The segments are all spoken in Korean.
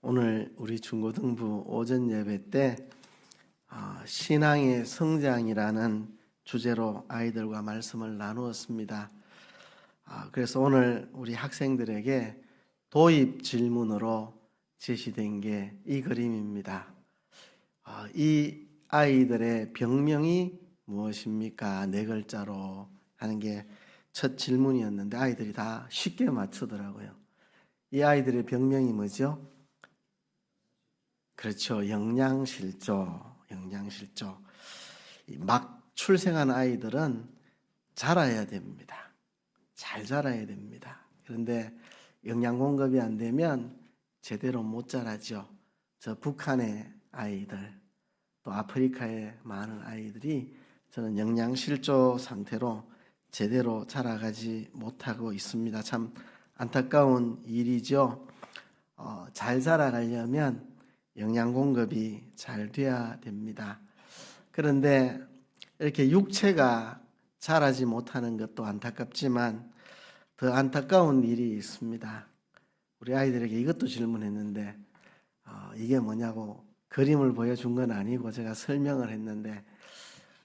오늘 우리 중고등부 오전 예배 때 신앙의 성장이라는 주제로 아이들과 말씀을 나누었습니다. 그래서 오늘 우리 학생들에게 도입 질문으로 제시된 게 이 그림입니다. 이 아이들의 병명이 무엇입니까? 네 글자로 하는 게 첫 질문이었는데 아이들이 다 쉽게 맞추더라고요. 이 아이들의 병명이 뭐죠? 그렇죠. 영양실조. 막 출생한 아이들은 자라야 됩니다. 잘 자라야 됩니다. 그런데 영양 공급이 안 되면 제대로 못 자라죠. 저 북한의 아이들, 또 아프리카의 많은 아이들이 저는 영양실조 상태로 제대로 자라가지 못하고 있습니다. 참 안타까운 일이죠. 잘 자라가려면 영양 공급이 잘 돼야 됩니다. 그런데 이렇게 육체가 자라지 못하는 것도 안타깝지만 더 안타까운 일이 있습니다. 우리 아이들에게 이것도 질문했는데 이게 뭐냐고 그림을 보여준 건 아니고 제가 설명을 했는데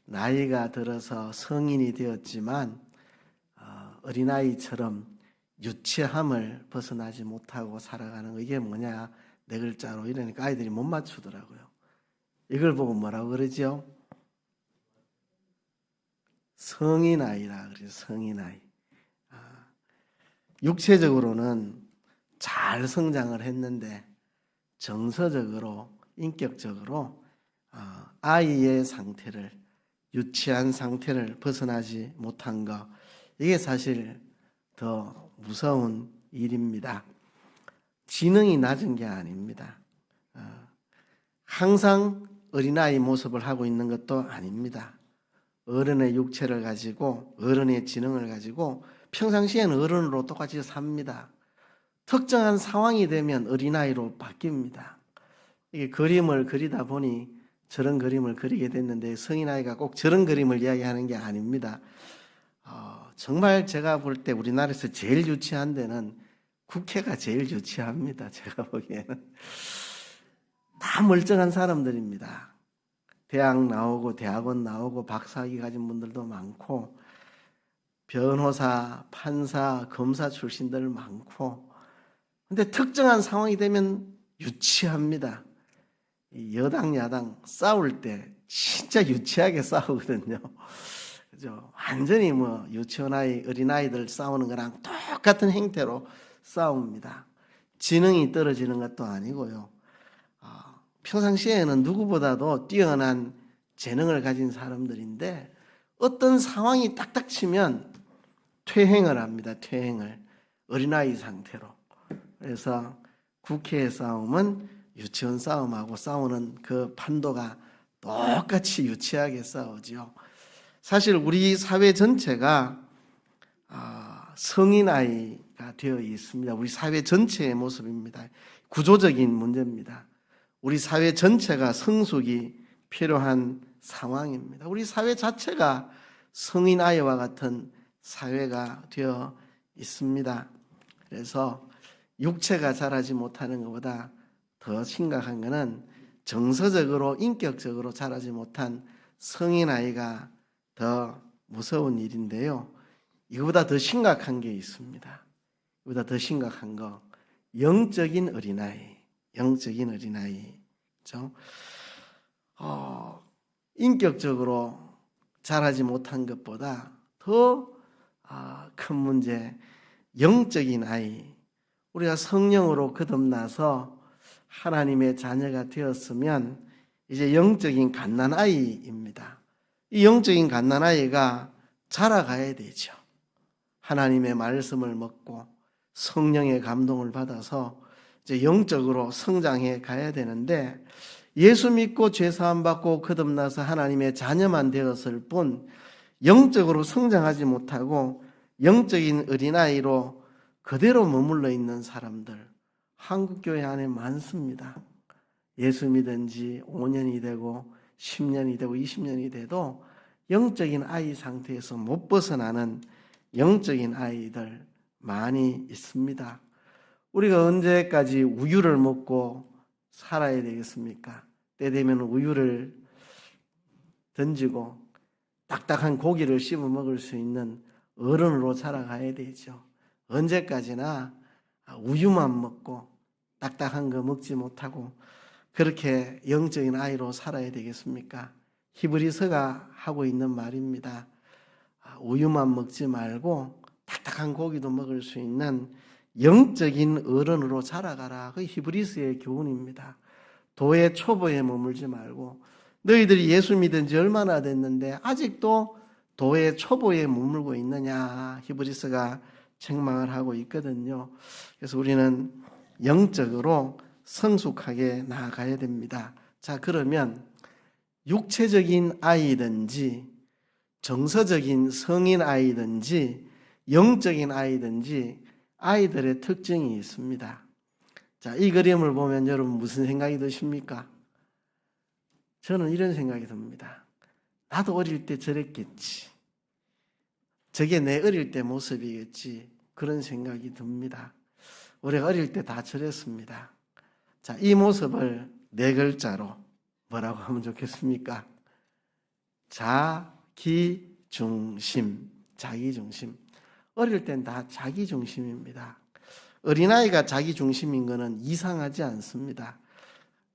나이가 들어서 성인이 되었지만 어린아이처럼 유치함을 벗어나지 못하고 살아가는 거 이게 뭐냐 네 글자로 이러니까 아이들이 못 맞추더라고요. 이걸 보고 뭐라고 그러죠? 성인아이라 그래요. 성인아이. 육체적으로는 잘 성장을 했는데 정서적으로 인격적으로 아이의 상태를 유치한 상태를 벗어나지 못한 것 이게 사실 더 무서운 일입니다. 지능이 낮은 게 아닙니다. 항상 어린아이 모습을 하고 있는 것도 아닙니다. 어른의 육체를 가지고 어른의 지능을 가지고 평상시에는 어른으로 똑같이 삽니다. 특정한 상황이 되면 어린아이로 바뀝니다. 이게 그림을 그리다 보니 저런 그림을 그리게 됐는데 성인아이가 꼭 저런 그림을 이야기하는 게 아닙니다. 정말 제가 볼 때 우리나라에서 제일 유치한 데는 국회가 제일 유치합니다. 제가 보기에는 다 멀쩡한 사람들입니다. 대학 나오고 대학원 나오고 박사학위 가진 분들도 많고 변호사, 판사, 검사 출신들 많고 근데 특정한 상황이 되면 유치합니다. 여당 야당 싸울 때 진짜 유치하게 싸우거든요. 그죠? 완전히 유치원 아이, 어린아이들 싸우는 거랑 똑같은 행태로 싸웁니다. 지능이 떨어지는 것도 아니고요. 평상시에는 누구보다도 뛰어난 재능을 가진 사람들인데 어떤 상황이 딱딱 치면 퇴행을 합니다. 퇴행을. 어린아이 상태로. 그래서 국회의 싸움은 유치원 싸움하고 싸우는 그 판도가 똑같이 유치하게 싸우죠. 사실 우리 사회 전체가 성인아이가 되어 있습니다. 우리 사회 전체의 모습입니다. 구조적인 문제입니다. 우리 사회 전체가 성숙이 필요한 상황입니다. 우리 사회 자체가 성인아이와 같은 사회가 되어 있습니다. 그래서 육체가 자라지 못하는 것보다 더 심각한 것은 정서적으로 인격적으로 자라지 못한 성인아이가 더 무서운 일인데요. 이거보다 더 심각한 게 있습니다. 이보다 더 심각한 거 영적인 어린아이. 그렇죠? 인격적으로 자라지 못한 것보다 더 큰 문제 영적인 아이. 우리가 성령으로 거듭나서 하나님의 자녀가 되었으면 이제 영적인 갓난아이입니다. 이 영적인 갓난아이가 자라가야 되죠. 하나님의 말씀을 먹고 성령의 감동을 받아서 이제 영적으로 성장해 가야 되는데 예수 믿고 죄 사함 받고 거듭나서 하나님의 자녀만 되었을 뿐 영적으로 성장하지 못하고 영적인 어린아이로 그대로 머물러 있는 사람들 한국교회 안에 많습니다. 예수 믿은 지 5년이 되고 10년이 되고 20년이 돼도 영적인 아이 상태에서 못 벗어나는 영적인 아이들 많이 있습니다. 우리가 언제까지 우유를 먹고 살아야 되겠습니까? 때 되면 우유를 던지고 딱딱한 고기를 씹어 먹을 수 있는 어른으로 자라가야 되죠. 언제까지나 우유만 먹고 딱딱한 거 먹지 못하고 그렇게 영적인 아이로 살아야 되겠습니까? 히브리서가 하고 있는 말입니다. 우유만 먹지 말고 딱딱한 고기도 먹을 수 있는 영적인 어른으로 자라가라. 그 히브리서의 교훈입니다. 도의 초보에 머물지 말고 너희들이 예수 믿은 지 얼마나 됐는데 아직도 도의 초보에 머물고 있느냐. 히브리서가 책망을 하고 있거든요. 그래서 우리는 영적으로 성숙하게 나아가야 됩니다. 자, 그러면 육체적인 아이든지 정서적인 성인 아이든지 영적인 아이든지 아이들의 특징이 있습니다. 자, 이 그림을 보면 여러분 무슨 생각이 드십니까? 저는 이런 생각이 듭니다. 나도 어릴 때 저랬겠지. 저게 내 어릴 때 모습이겠지. 그런 생각이 듭니다. 우리가 어릴 때 다 저랬습니다. 자, 이 모습을 네 글자로 뭐라고 하면 좋겠습니까? 자기중심. 자기중심. 어릴 땐 다 자기중심입니다. 어린아이가 자기중심인 것은 이상하지 않습니다.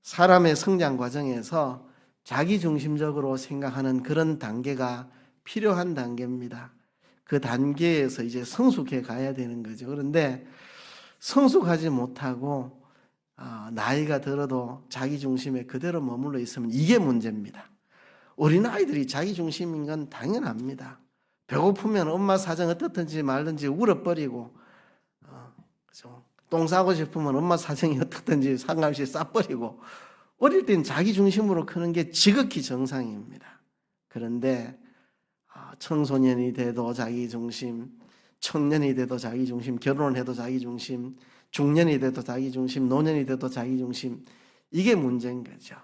사람의 성장 과정에서 자기중심적으로 생각하는 그런 단계가 필요한 단계입니다. 그 단계에서 이제 성숙해 가야 되는 거죠. 그런데 성숙하지 못하고 나이가 들어도 자기중심에 그대로 머물러 있으면 이게 문제입니다. 어린아이들이 자기중심인 건 당연합니다. 배고프면 엄마 사정 어떻든지 말든지 울어버리고 똥 싸고 싶으면 엄마 사정이 어떻든지 상관없이 싸버리고 어릴 땐 자기중심으로 크는 게 지극히 정상입니다. 그런데 청소년이 돼도 자기중심, 청년이 돼도 자기중심, 결혼을 해도 자기중심, 중년이 돼도 자기중심, 노년이 돼도 자기중심, 이게 문제인 거죠.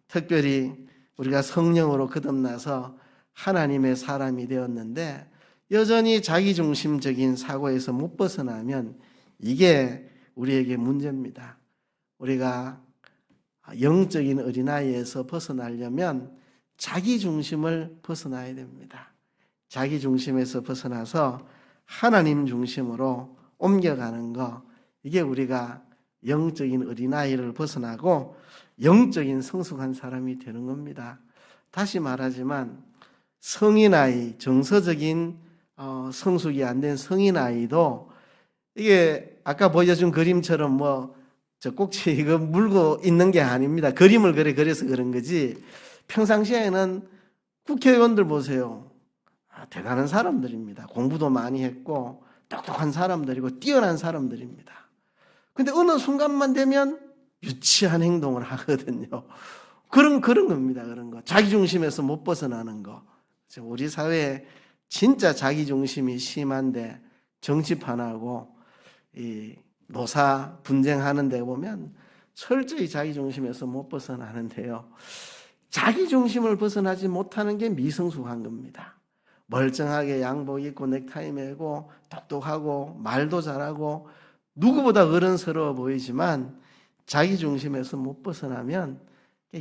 특별히 우리가 성령으로 거듭나서 하나님의 사람이 되었는데 여전히 자기중심적인 사고에서 못 벗어나면 이게 우리에게 문제입니다. 우리가 영적인 어린아이에서 벗어나려면 자기중심을 벗어나야 됩니다. 자기중심에서 벗어나서 하나님 중심으로 옮겨가는 거, 이게 우리가 영적인 어린아이를 벗어나고 영적인 성숙한 사람이 되는 겁니다. 다시 말하지만 성인아이, 정서적인 성숙이 안 된 성인아이도 이게 아까 보여준 그림처럼 저 꼭지 이거 물고 있는 게 아닙니다. 그림을 그려서 그런 거지. 평상시에는 국회의원들 보세요. 대단한 사람들입니다. 공부도 많이 했고 똑똑한 사람들이고 뛰어난 사람들입니다. 근데 어느 순간만 되면 유치한 행동을 하거든요. 그런 겁니다. 그런 거. 자기중심에서 못 벗어나는 거. 우리 사회에 진짜 자기중심이 심한데 정치판하고 이 노사 분쟁하는 데 보면 철저히 자기중심에서 못 벗어나는데요. 자기중심을 벗어나지 못하는 게 미성숙한 겁니다. 멀쩡하게 양복 입고 넥타이 매고 똑똑하고 말도 잘하고 누구보다 어른스러워 보이지만 자기중심에서 못 벗어나면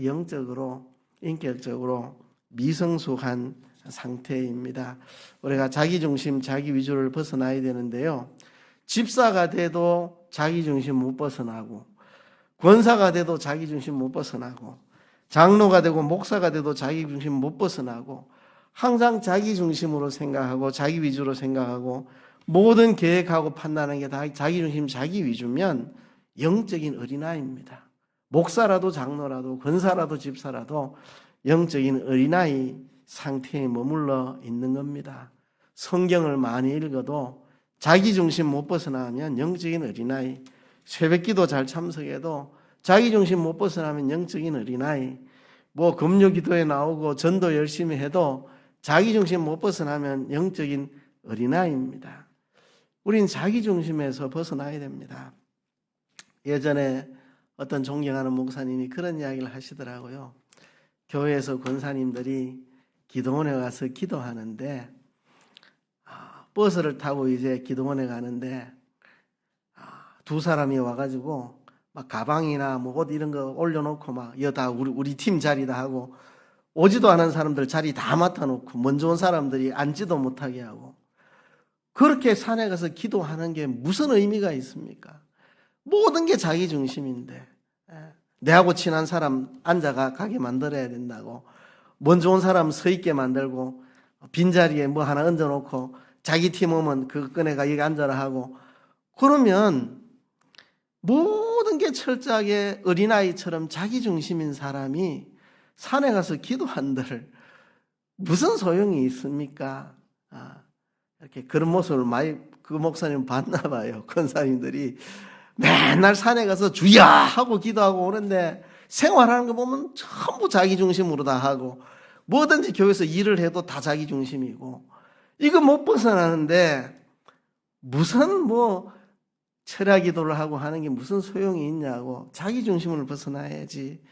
영적으로 인격적으로 미성숙한 상태입니다. 우리가 자기중심, 자기위주를 벗어나야 되는데요. 집사가 돼도 자기중심 못 벗어나고 권사가 돼도 자기중심 못 벗어나고 장로가 되고 목사가 돼도 자기중심 못 벗어나고 항상 자기중심으로 생각하고 자기위주로 생각하고 모든 계획하고 판단하는 게 다 자기중심, 자기위주면 영적인 어린아이입니다. 목사라도 장로라도 권사라도 집사라도 영적인 어린아이 상태에 머물러 있는 겁니다. 성경을 많이 읽어도 자기중심 못 벗어나면 영적인 어린아이, 새벽기도 잘 참석해도 자기중심 못 벗어나면 영적인 어린아이, 금요기도에 나오고 전도 열심히 해도 자기중심 못 벗어나면 영적인 어린아이입니다. 우린 자기중심에서 벗어나야 됩니다. 예전에 어떤 존경하는 목사님이 그런 이야기를 하시더라고요. 교회에서 권사님들이 기도원에 가서 기도하는데 버스를 타고 이제 기도원에 가는데 두 사람이 와가지고 막 가방이나 뭐 옷 이런 거 올려놓고 막 여다 우리 팀 자리다 하고 오지도 않은 사람들 자리 다 맡아놓고 먼저 온 사람들이 앉지도 못하게 하고 그렇게 산에 가서 기도하는 게 무슨 의미가 있습니까? 모든 게 자기 중심인데 내하고 친한 사람 앉아가 가게 만들어야 된다고 먼저 온 사람 서 있게 만들고 빈자리에 뭐 하나 얹어놓고 자기 팀 오면 그거 꺼내가 여기 앉아라 하고 그러면 모든 게 철저하게 어린아이처럼 자기 중심인 사람이 산에 가서 기도한들 무슨 소용이 있습니까? 이렇게 그런 모습을 많이 그 목사님 봤나 봐요. 권사님들이 맨날 산에 가서 주야 하고 기도하고 오는데 생활하는 거 보면 전부 자기 중심으로 다 하고 뭐든지 교회에서 일을 해도 다 자기 중심이고 이거 못 벗어나는데 무슨 뭐 철야 기도를 하고 하는 게 무슨 소용이 있냐고 자기 중심을 벗어나야지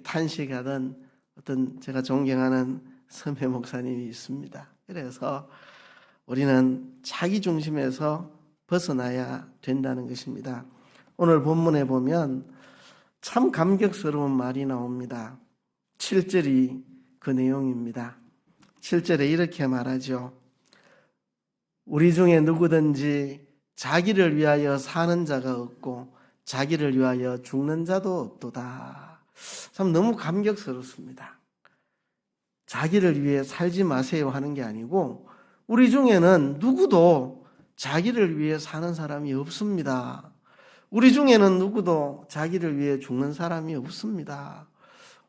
탄식하던 어떤 제가 존경하는 선배 목사님이 있습니다. 그래서 우리는 자기 중심에서 벗어나야 된다는 것입니다. 오늘 본문에 보면 참 감격스러운 말이 나옵니다. 7절이 그 내용입니다. 7절에 이렇게 말하죠. 우리 중에 누구든지 자기를 위하여 사는 자가 없고 자기를 위하여 죽는 자도 없도다. 참 너무 감격스럽습니다. 자기를 위해 살지 마세요 하는 게 아니고 우리 중에는 누구도 자기를 위해 사는 사람이 없습니다. 우리 중에는 누구도 자기를 위해 죽는 사람이 없습니다.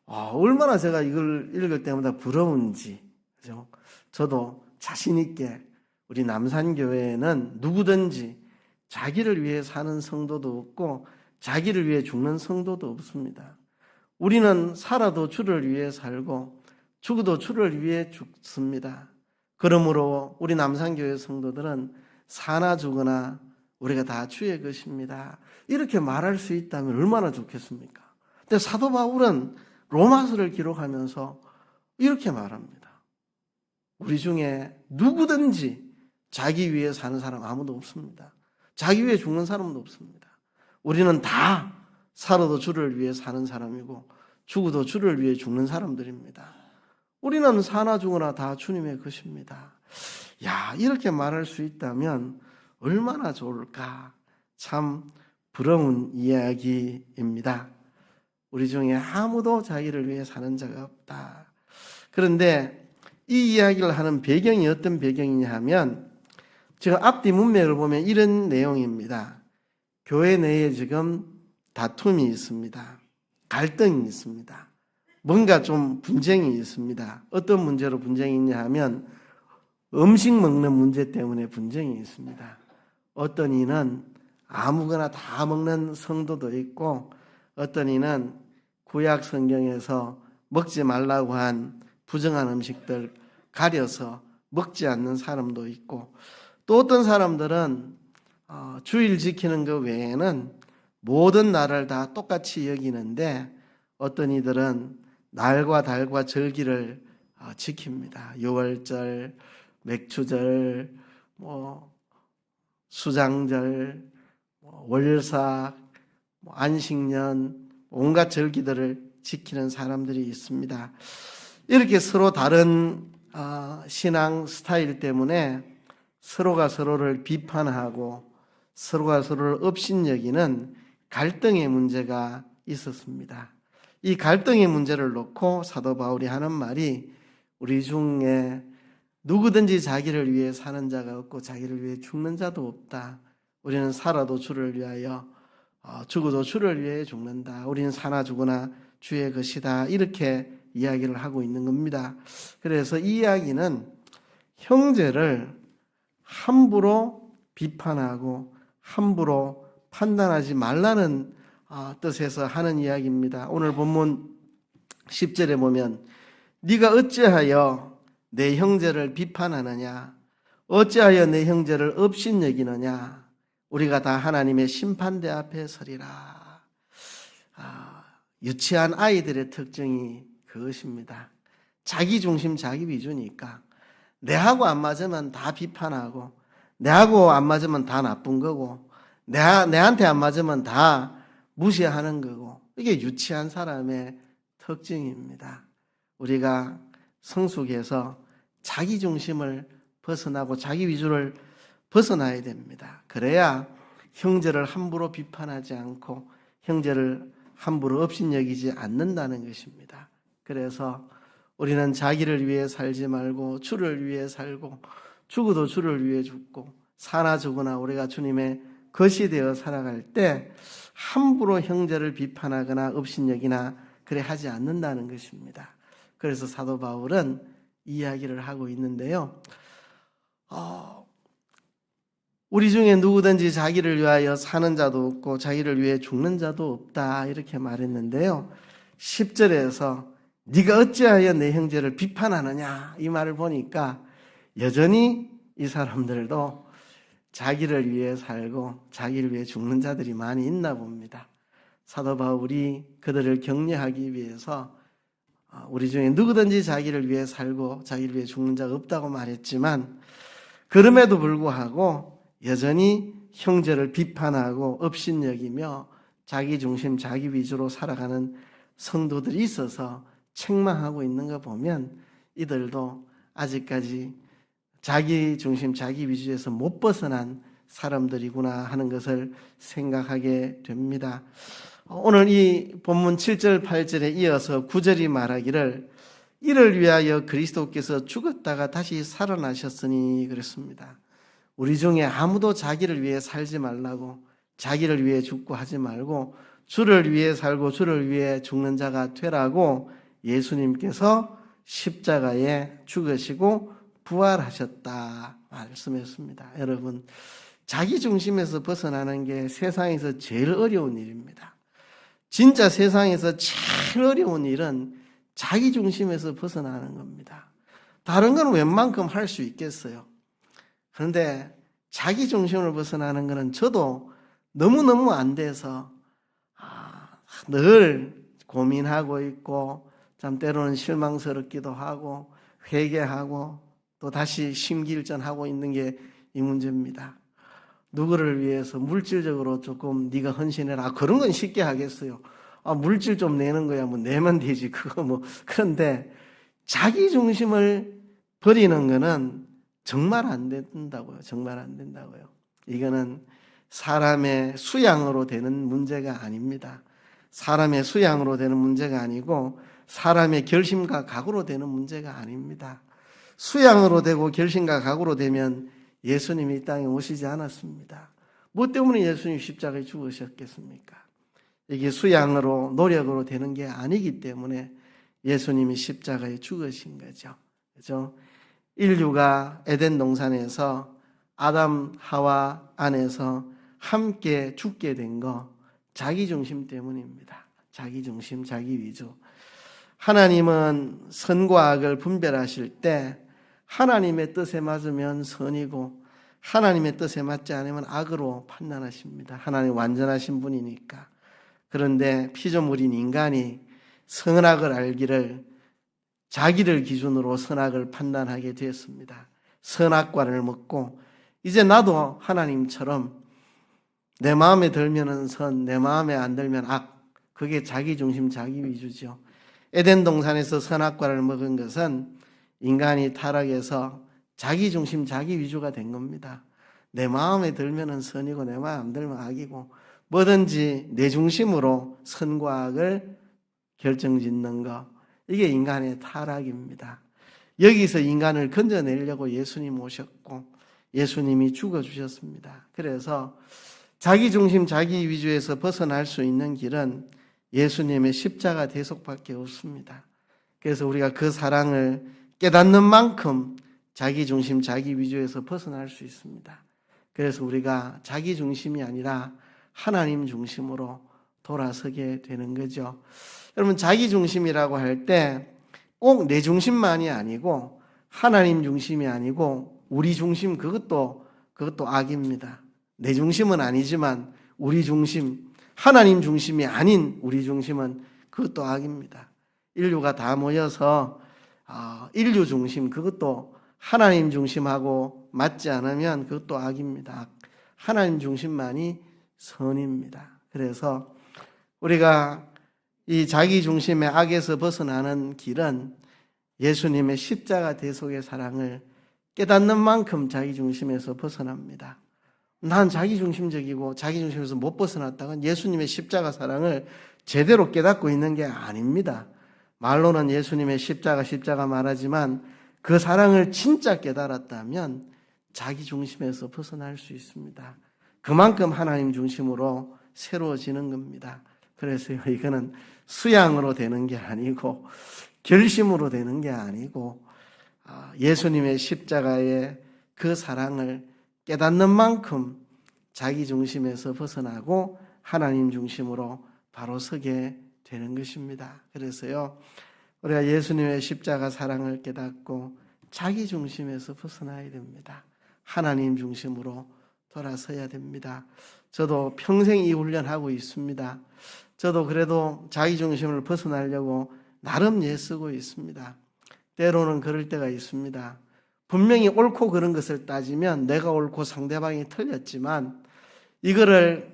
얼마나 제가 이걸 읽을 때마다 부러운지. 그죠? 저도 자신 있게 우리 남산교회에는 누구든지 자기를 위해 사는 성도도 없고 자기를 위해 죽는 성도도 없습니다. 우리는 살아도 주를 위해 살고 죽어도 주를 위해 죽습니다. 그러므로 우리 남산교회 성도들은 사나 죽으나 우리가 다 주의 것입니다. 이렇게 말할 수 있다면 얼마나 좋겠습니까? 근데 사도 바울은 로마서를 기록하면서 이렇게 말합니다. 우리 중에 누구든지 자기 위해 사는 사람 아무도 없습니다. 자기 위해 죽는 사람도 없습니다. 우리는 다 살아도 주를 위해 사는 사람이고 죽어도 주를 위해 죽는 사람들입니다. 우리는 사나 죽으나 다 주님의 것입니다. 이렇게 말할 수 있다면 얼마나 좋을까? 참 부러운 이야기입니다. 우리 중에 아무도 자기를 위해 사는 자가 없다. 그런데 이 이야기를 하는 배경이 어떤 배경이냐 하면 지금 앞뒤 문맥을 보면 이런 내용입니다. 교회 내에 지금 다툼이 있습니다. 갈등이 있습니다. 뭔가 좀 분쟁이 있습니다. 어떤 문제로 분쟁이 있냐 하면 음식 먹는 문제 때문에 분쟁이 있습니다. 어떤 이는 아무거나 다 먹는 성도도 있고 어떤 이는 구약 성경에서 먹지 말라고 한 부정한 음식들 가려서 먹지 않는 사람도 있고 또 어떤 사람들은 주일 지키는 것 외에는 모든 날을 다 똑같이 여기는데 어떤 이들은 날과 달과 절기를 지킵니다. 유월절, 맥추절, 수장절, 월삭, 안식년, 온갖 절기들을 지키는 사람들이 있습니다. 이렇게 서로 다른 신앙 스타일 때문에 서로가 서로를 비판하고 서로가 서로를 업신여기는 갈등의 문제가 있었습니다. 이 갈등의 문제를 놓고 사도 바울이 하는 말이 우리 중에 누구든지 자기를 위해 사는 자가 없고 자기를 위해 죽는 자도 없다. 우리는 살아도 주를 위하여 죽어도 주를 위해 죽는다. 우리는 사나 죽으나 주의 것이다. 이렇게 이야기를 하고 있는 겁니다. 그래서 이 이야기는 형제를 함부로 비판하고 함부로 판단하지 말라는 뜻에서 하는 이야기입니다. 오늘 본문 10절에 보면 네가 어찌하여 내 형제를 비판하느냐 어찌하여 내 형제를 업신여기느냐 우리가 다 하나님의 심판대 앞에 서리라. 유치한 아이들의 특징이 그것입니다. 자기 중심 자기 위주니까 내하고 안 맞으면 다 비판하고 내하고 안 맞으면 다 나쁜 거고 내한테 안 맞으면 다 무시하는 거고, 이게 유치한 사람의 특징입니다. 우리가 성숙해서 자기 중심을 벗어나고 자기 위주를 벗어나야 됩니다. 그래야 형제를 함부로 비판하지 않고 형제를 함부로 업신여기지 않는다는 것입니다. 그래서 우리는 자기를 위해 살지 말고 주를 위해 살고, 죽어도 주를 위해 죽고, 사나 죽으나 우리가 주님의 것이 되어 살아갈 때 함부로 형제를 비판하거나 업신여기나 그래 하지 않는다는 것입니다. 그래서 사도 바울은 이야기를 하고 있는데요. 우리 중에 누구든지 자기를 위하여 사는 자도 없고 자기를 위해 죽는 자도 없다, 이렇게 말했는데요. 10절에서 네가 어찌하여 내 형제를 비판하느냐, 이 말을 보니까 여전히 이 사람들도 자기를 위해 살고 자기를 위해 죽는 자들이 많이 있나 봅니다. 사도 바울이 그들을 격려하기 위해서 우리 중에 누구든지 자기를 위해 살고 자기를 위해 죽는 자가 없다고 말했지만, 그럼에도 불구하고 여전히 형제를 비판하고 업신여기며 자기 중심, 자기 위주로 살아가는 성도들이 있어서 책망하고 있는 거 보면 이들도 아직까지 자기 중심, 자기 위주에서 못 벗어난 사람들이구나 하는 것을 생각하게 됩니다. 오늘 이 본문 7절, 8절에 이어서 9절이 말하기를 이를 위하여 그리스도께서 죽었다가 다시 살아나셨으니 그랬습니다. 우리 중에 아무도 자기를 위해 살지 말라고, 자기를 위해 죽고 하지 말고 주를 위해 살고 주를 위해 죽는 자가 되라고 예수님께서 십자가에 죽으시고 부활하셨다 말씀했습니다. 여러분, 자기 중심에서 벗어나는 게 세상에서 제일 어려운 일입니다. 진짜 세상에서 제일 어려운 일은 자기 중심에서 벗어나는 겁니다. 다른 건 웬만큼 할 수 있겠어요. 그런데 자기 중심을 벗어나는 것은 저도 너무너무 안 돼서 늘 고민하고 있고, 참 때로는 실망스럽기도 하고 회개하고 또 다시 심기일전하고 있는 게 이 문제입니다. 누구를 위해서 물질적으로 조금 네가 헌신해라, 그런 건 쉽게 하겠어요. 물질 좀 내는 거야 뭐 내면 되지, 그거 뭐. 그런데 자기 중심을 버리는 거는 정말 안 된다고요. 정말 안 된다고요. 이거는 사람의 수양으로 되는 문제가 아닙니다. 사람의 수양으로 되는 문제가 아니고 사람의 결심과 각오로 되는 문제가 아닙니다. 수양으로 되고 결심과 각오로 되면 예수님이 이 땅에 오시지 않았습니다. 뭐 때문에 예수님이 십자가에 죽으셨겠습니까? 이게 수양으로 노력으로 되는 게 아니기 때문에 예수님이 십자가에 죽으신 거죠. 그죠? 인류가 에덴 동산에서 아담 하와 안에서 함께 죽게 된 거 자기 중심 때문입니다. 자기 중심, 자기 위주. 하나님은 선과 악을 분별하실 때 하나님의 뜻에 맞으면 선이고 하나님의 뜻에 맞지 않으면 악으로 판단하십니다. 하나님 완전하신 분이니까. 그런데 피조물인 인간이 선악을 알기를 자기를 기준으로 선악을 판단하게 되었습니다. 선악과를 먹고 이제 나도 하나님처럼 내 마음에 들면은 선, 내 마음에 안 들면 악, 그게 자기 중심, 자기 위주죠. 에덴 동산에서 선악과를 먹은 것은 인간이 타락해서 자기 중심, 자기 위주가 된 겁니다. 내 마음에 들면은 선이고 내 마음에 안 들면 악이고, 뭐든지 내 중심으로 선과 악을 결정짓는 것, 이게 인간의 타락입니다. 여기서 인간을 건져내려고 예수님 오셨고 예수님이 죽어주셨습니다. 그래서 자기 중심, 자기 위주에서 벗어날 수 있는 길은 예수님의 십자가 대속밖에 없습니다. 그래서 우리가 그 사랑을 깨닫는 만큼 자기 중심, 자기 위주에서 벗어날 수 있습니다. 그래서 우리가 자기 중심이 아니라 하나님 중심으로 돌아서게 되는 거죠. 여러분, 자기 중심이라고 할 때 꼭 내 중심만이 아니고 하나님 중심이 아니고 우리 중심, 그것도 악입니다. 내 중심은 아니지만 우리 중심, 하나님 중심이 아닌 우리 중심은 그것도 악입니다. 인류가 다 모여서 인류 중심, 그것도 하나님 중심하고 맞지 않으면 그것도 악입니다. 하나님 중심만이 선입니다. 그래서 우리가 이 자기중심의 악에서 벗어나는 길은 예수님의 십자가 대속의 사랑을 깨닫는 만큼 자기중심에서 벗어납니다. 난 자기중심적이고 자기중심에서 못 벗어났다간 예수님의 십자가 사랑을 제대로 깨닫고 있는 게 아닙니다. 말로는 예수님의 십자가 말하지만 그 사랑을 진짜 깨달았다면 자기중심에서 벗어날 수 있습니다. 그만큼 하나님 중심으로 새로워지는 겁니다. 그래서 이거는 수양으로 되는 게 아니고 결심으로 되는 게 아니고 예수님의 십자가의 그 사랑을 깨닫는 만큼 자기 중심에서 벗어나고 하나님 중심으로 바로 서게 되는 것입니다. 그래서요, 우리가 예수님의 십자가 사랑을 깨닫고 자기 중심에서 벗어나야 됩니다. 하나님 중심으로 돌아서야 됩니다. 저도 평생 이 훈련하고 있습니다. 저도 그래도 자기 중심을 벗어나려고 나름 애쓰고 있습니다. 때로는 그럴 때가 있습니다. 분명히 옳고 그른 것을 따지면 내가 옳고 상대방이 틀렸지만 이거를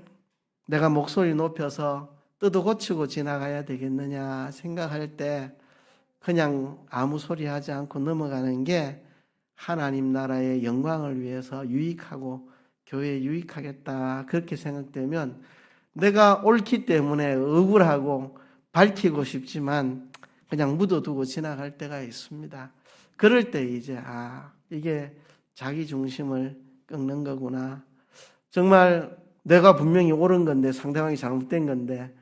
내가 목소리 높여서 뜯어고치고 지나가야 되겠느냐 생각할 때 그냥 아무 소리 하지 않고 넘어가는 게 하나님 나라의 영광을 위해서 유익하고 교회에 유익하겠다 그렇게 생각되면 내가 옳기 때문에 억울하고 밝히고 싶지만 그냥 묻어두고 지나갈 때가 있습니다. 그럴 때 이제 이게 자기 중심을 꺾는 거구나. 정말 내가 분명히 옳은 건데 상대방이 잘못된 건데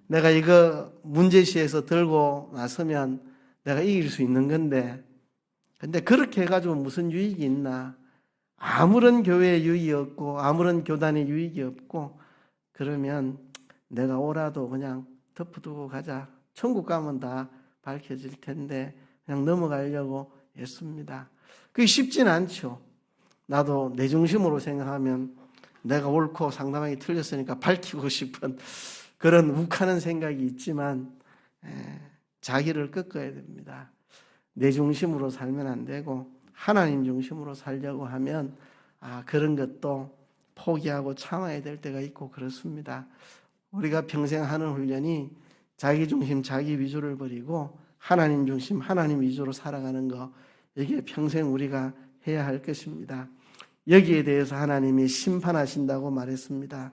내가 이거 문제시해서 들고 나서면 내가 이길 수 있는 건데 근데 그렇게 해가지고 무슨 유익이 있나. 아무런 교회에 유익이 없고 아무런 교단에 유익이 없고 그러면 내가 오라도 그냥 덮어두고 가자. 천국 가면 다 밝혀질 텐데 그냥 넘어가려고 애씁니다. 그게 쉽진 않죠. 나도 내 중심으로 생각하면 내가 옳고 상대방이 틀렸으니까 밝히고 싶은 그런 욱하는 생각이 있지만 자기를 꺾어야 됩니다. 내 중심으로 살면 안 되고 하나님 중심으로 살려고 하면 그런 것도 포기하고 참아야 될 때가 있고 그렇습니다. 우리가 평생 하는 훈련이 자기 중심, 자기 위주를 버리고 하나님 중심, 하나님 위주로 살아가는 거 이게 평생 우리가 해야 할 것입니다. 여기에 대해서 하나님이 심판하신다고 말했습니다.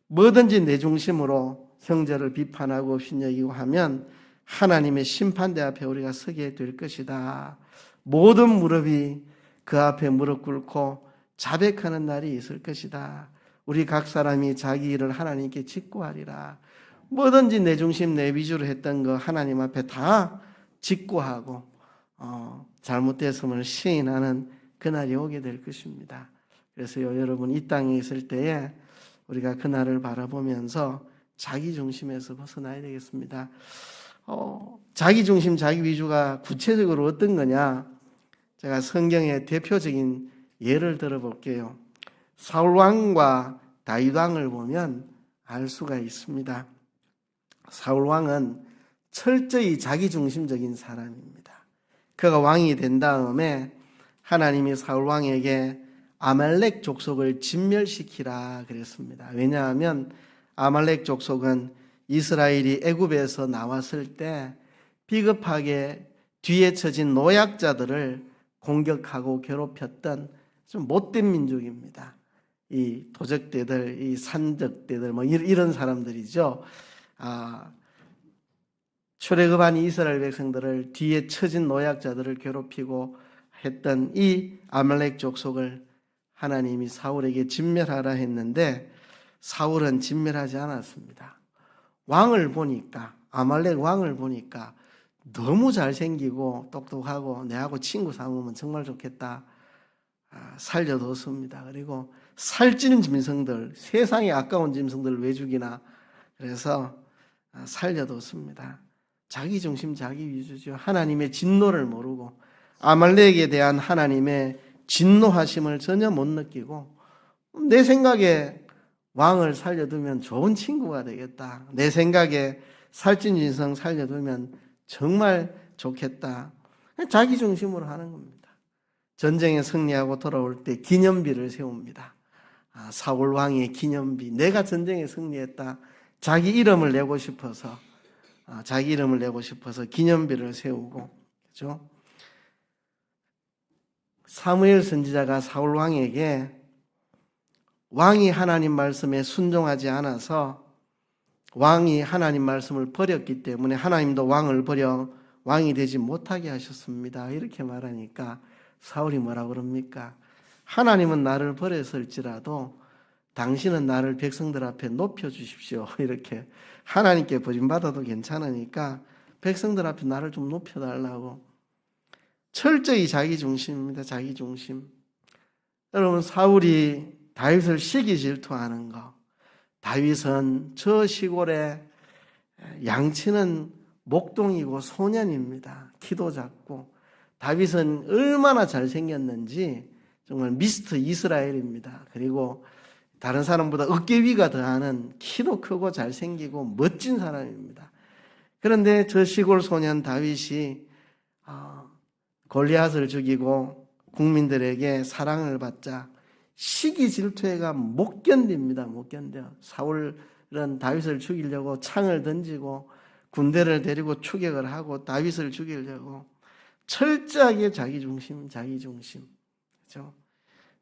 뭐든지 내 중심으로 형제를 비판하고 업신여기고 하면 하나님의 심판대 앞에 우리가 서게 될 것이다. 모든 무릎이 그 앞에 무릎 꿇고 자백하는 날이 있을 것이다. 우리 각 사람이 자기 일을 하나님께 직고하리라. 뭐든지 내 중심, 내 위주로 했던 거 하나님 앞에 다 직고하고 잘못됐음을 시인하는 그날이 오게 될 것입니다. 그래서요, 여러분 이 땅에 있을 때에 우리가 그날을 바라보면서 자기 중심에서 벗어나야 되겠습니다. 자기 중심, 자기 위주가 구체적으로 어떤 거냐? 제가 성경의 대표적인 예를 들어볼게요. 사울 왕과 다윗 왕을 보면 알 수가 있습니다. 사울 왕은 철저히 자기 중심적인 사람입니다. 그가 왕이 된 다음에 하나님이 사울 왕에게 아말렉 족속을 진멸시키라 그랬습니다. 왜냐하면 아말렉 족속은 이스라엘이 애굽에서 나왔을 때 비겁하게 뒤에 처진 노약자들을 공격하고 괴롭혔던 좀 못된 민족입니다. 이 도적대들, 이 산적대들, 이런 사람들이죠. 출애굽한 이스라엘 백성들을 뒤에 처진 노약자들을 괴롭히고 했던 이 아말렉 족속을 하나님이 사울에게 진멸하라 했는데 사울은 진멸하지 않았습니다. 왕을 보니까 아말렉 왕을 보니까 너무 잘생기고 똑똑하고 내하고 친구 삼으면 정말 좋겠다. 살려뒀습니다. 그리고 살찌는 짐승들, 세상에 아까운 짐승들을 왜 죽이나. 그래서 살려뒀습니다. 자기 중심, 자기 위주죠. 하나님의 진노를 모르고 아말렉에 대한 하나님의 진노하심을 전혀 못 느끼고 내 생각에 왕을 살려두면 좋은 친구가 되겠다. 내 생각에 살찐 짐승 살려두면 정말 좋겠다. 자기 중심으로 하는 겁니다. 전쟁에 승리하고 돌아올 때 기념비를 세웁니다. 사울 왕의 기념비, 내가 전쟁에 승리했다. 자기 이름을 내고 싶어서 기념비를 세우고, 그죠? 사무엘 선지자가 사울 왕에게 왕이 하나님 말씀에 순종하지 않아서 왕이 하나님 말씀을 버렸기 때문에 하나님도 왕을 버려 왕이 되지 못하게 하셨습니다. 이렇게 말하니까 사울이 뭐라고 그럽니까? 하나님은 나를 버렸을지라도 당신은 나를 백성들 앞에 높여주십시오. 이렇게 하나님께 버림받아도 괜찮으니까 백성들 앞에 나를 좀 높여달라고. 철저히 자기중심입니다. 자기중심. 여러분, 사울이 다윗을 시기 질투하는 거, 다윗은 저 시골에 양치는 목동이고 소년입니다. 키도 작고. 다윗은 얼마나 잘생겼는지 정말 미스터 이스라엘입니다. 그리고 다른 사람보다 어깨 위가 더하는 키도 크고 잘생기고 멋진 사람입니다. 그런데 저 시골 소년 다윗이 골리앗을 죽이고 국민들에게 사랑을 받자 시기 질투해가 못 견딥니다. 못 견뎌. 사울은 다윗을 죽이려고 창을 던지고 군대를 데리고 추격을 하고 다윗을 죽이려고 철저하게 자기중심. 그렇죠?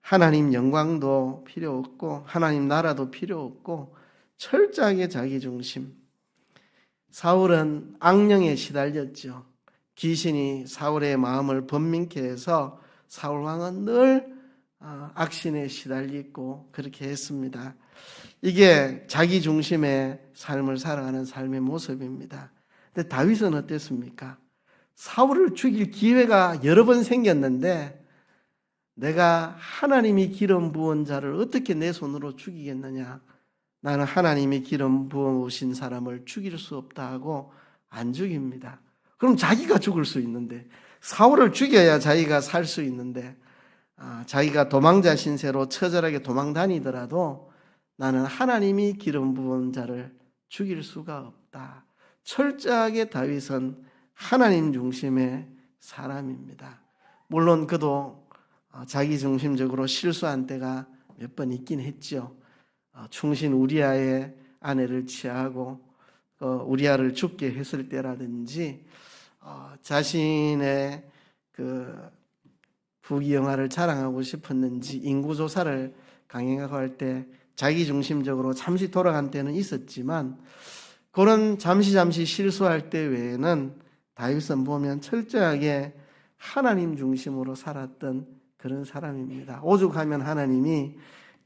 하나님 영광도 필요 없고 하나님 나라도 필요 없고 철저하게 자기중심. 사울은 악령에 시달렸죠. 귀신이 사울의 마음을 번민케 해서 사울 왕은 늘 악신에 시달리고 그렇게 했습니다. 이게 자기중심의 삶을 살아가는 삶의 모습입니다. 근데 다윗은 어땠습니까? 사울을 죽일 기회가 여러 번 생겼는데 내가 하나님이 기름 부은 자를 어떻게 내 손으로 죽이겠느냐? 나는 하나님이 기름 부으신 사람을 죽일 수 없다 하고 안 죽입니다. 그럼 자기가 죽을 수 있는데, 사울을 죽여야 자기가 살 수 있는데, 자기가 도망자 신세로 처절하게 도망 다니더라도 나는 하나님이 기름 부은 자를 죽일 수가 없다. 철저하게 다윗은 하나님 중심의 사람입니다. 물론 그도 자기중심적으로 실수한 때가 몇 번 있긴 했죠. 충신 우리아의 아내를 취하고 우리아를 죽게 했을 때라든지 자신의 그 부귀영화를 자랑하고 싶었는지 인구조사를 강행하고 할 때 자기중심적으로 잠시 돌아간 때는 있었지만 그런 잠시 실수할 때 외에는 다윗은 보면 철저하게 하나님 중심으로 살았던 그런 사람입니다. 오죽하면 하나님이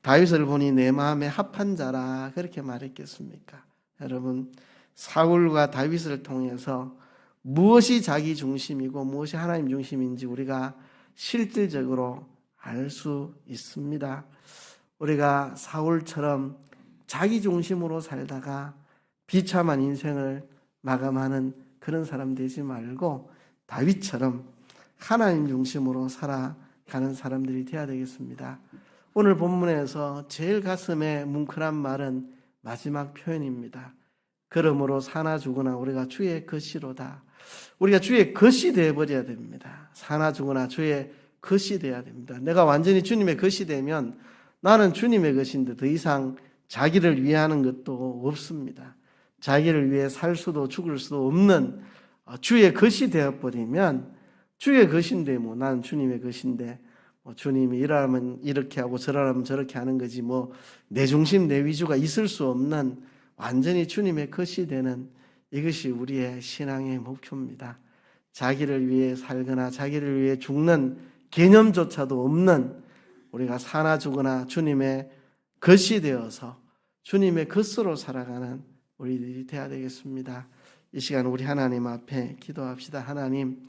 다윗을 보니 내 마음에 합한 자라 그렇게 말했겠습니까? 여러분, 사울과 다윗을 통해서 무엇이 자기 중심이고 무엇이 하나님 중심인지 우리가 실질적으로 알 수 있습니다. 우리가 사울처럼 자기 중심으로 살다가 비참한 인생을 마감하는 그런 사람 되지 말고 다윗처럼 하나님 중심으로 살아가는 사람들이 되어야 되겠습니다. 오늘 본문에서 제일 가슴에 뭉클한 말은 마지막 표현입니다. 그러므로 사나 죽으나 우리가 주의 것이로다. 우리가 주의 것이 되어버려야 됩니다. 사나 죽으나 주의 것이 되어야 됩니다. 내가 완전히 주님의 것이 되면 나는 주님의 것인데 더 이상 자기를 위하는 것도 없습니다. 자기를 위해 살 수도 죽을 수도 없는 주의 것이 되어버리면 주의 것인데 뭐 나는 주님의 것인데 주님이 이러면 이렇게 하고 저러면 저렇게 하는 거지 뭐 내 중심 내 위주가 있을 수 없는 완전히 주님의 것이 되는 이것이 우리의 신앙의 목표입니다. 자기를 위해 살거나 자기를 위해 죽는 개념조차도 없는 우리가 사나 죽으나 주님의 것이 되어서 주님의 것으로 살아가는 우리들이 되어야 되겠습니다. 이 시간 우리 하나님 앞에 기도합시다. 하나님,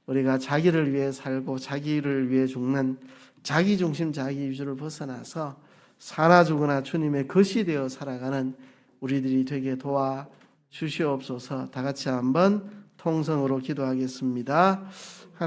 우리가 자기를 위해 살고 자기를 위해 죽는 자기중심 자기위주를 벗어나서 사나 죽으나 주님의 것이 되어 살아가는 우리들이 되게 도와주시옵소서. 다 같이 한번 통성으로 기도하겠습니다.